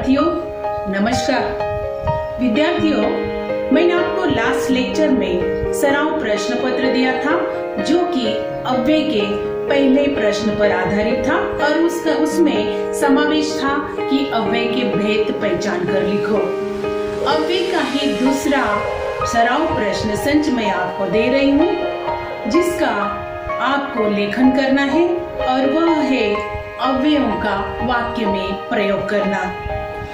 विद्यार्थियों नमस्कार। विद्यार्थियों, मैंने आपको लास्ट लेक्चर में सराव प्रश्न पत्र दिया था जो कि अव्यय के पहले प्रश्न पर आधारित था और उसमें समावेश था कि अव्यय के भेद पहचान कर लिखो। अव्यय का ही दूसरा सराव प्रश्न संच मैं आपको दे रही हूँ जिसका आपको लेखन करना है और वह है अव्ययों का वाक्य में प्रयोग करना।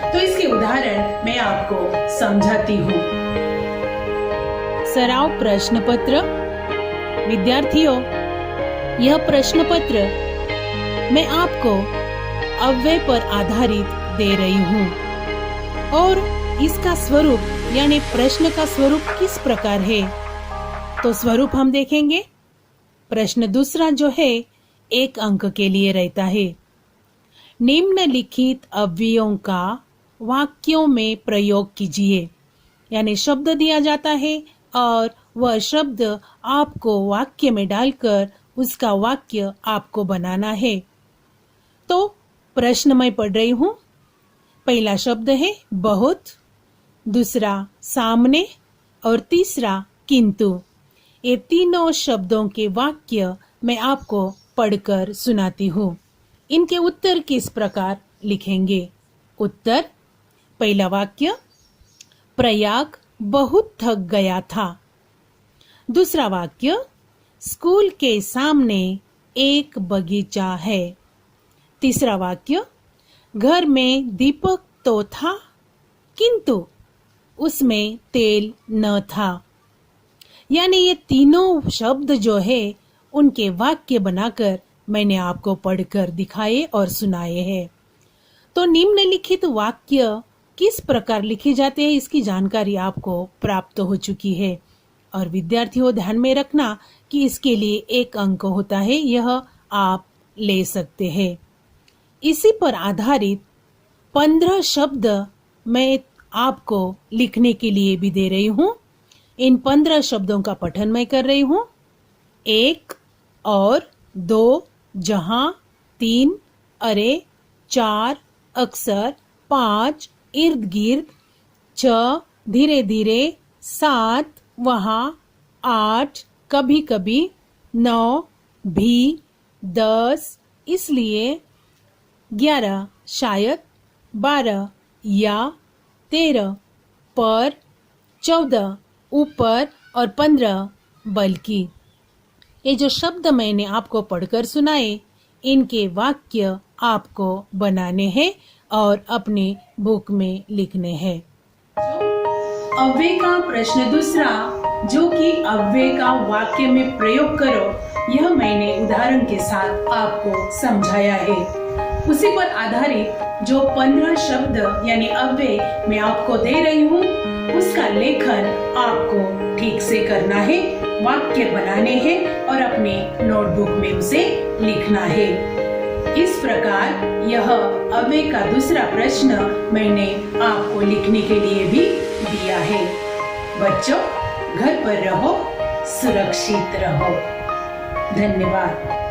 तो इसके उदाहरण मैं आपको समझाती हूँ। सराव प्रश्न पत्र। विद्यार्थियों, यह प्रश्न पत्र मैं आपको अव्यय पर आधारित दे रही हूँ और इसका स्वरूप यानी प्रश्न का स्वरूप किस प्रकार है तो स्वरूप हम देखेंगे। प्रश्न दूसरा जो है 1 अंक के लिए रहता है। निम्नलिखित अव्ययों का वाक्यों में प्रयोग कीजिए, यानी शब्द दिया जाता है और वह शब्द आपको वाक्य में डालकर उसका वाक्य आपको बनाना है। तो प्रश्न मैं पढ़ रही हूँ। पहला शब्द है बहुत, दूसरा सामने और तीसरा किंतु। ये तीनों शब्दों के वाक्य मैं आपको पढ़कर सुनाती हूँ। इनके उत्तर किस प्रकार लिखेंगे। उत्तर। पहला वाक्य, प्रयाग बहुत थक गया था। दूसरा वाक्य, स्कूल के सामने एक बगीचा है। तीसरा वाक्य, घर में दीपक तो था किंतु उसमें तेल न था। यानी ये तीनों शब्द जो है उनके वाक्य बनाकर मैंने आपको पढ़कर दिखाए और सुनाए हैं। तो निम्नलिखित वाक्य किस प्रकार लिखे जाते हैं इसकी जानकारी आपको प्राप्त हो चुकी है। और विद्यार्थियों ध्यान में रखना कि इसके लिए 1 अंक होता है, यह आप ले सकते हैं। इसी पर आधारित 15 शब्द मैं आपको लिखने के लिए भी दे रही हूँ। इन 15 शब्दों का पठन मैं कर रही हूँ। 1 और 2 जहां, 3 अरे, 4 अक्सर, 5 इर्द गिर्द, 6 धीरे धीरे, 7 वहां, 8 कभी कभी, 9 भी, 10 इसलिए, 11 शायद, 12 या, 13 पर, 14 ऊपर और 15 बल्कि। ये जो शब्द मैंने आपको पढ़कर सुनाए इनके वाक्य आपको बनाने हैं और अपने बुक में लिखने हैं। अव्यय का प्रश्न दूसरा जो कि अव्यय का वाक्य में प्रयोग करो, यह मैंने उदाहरण के साथ आपको समझाया है। उसी पर आधारित जो 15 शब्द यानी अव्यय मैं आपको दे रही हूँ उसका लेखन आपको ठीक से करना है, वाक्य बनाने हैं और अपने नोटबुक में उसे लिखना है। इस प्रकार यह अव्यय का दूसरा प्रश्न मैंने आपको लिखने के लिए भी दिया है। बच्चों, घर पर रहो, सुरक्षित रहो। धन्यवाद।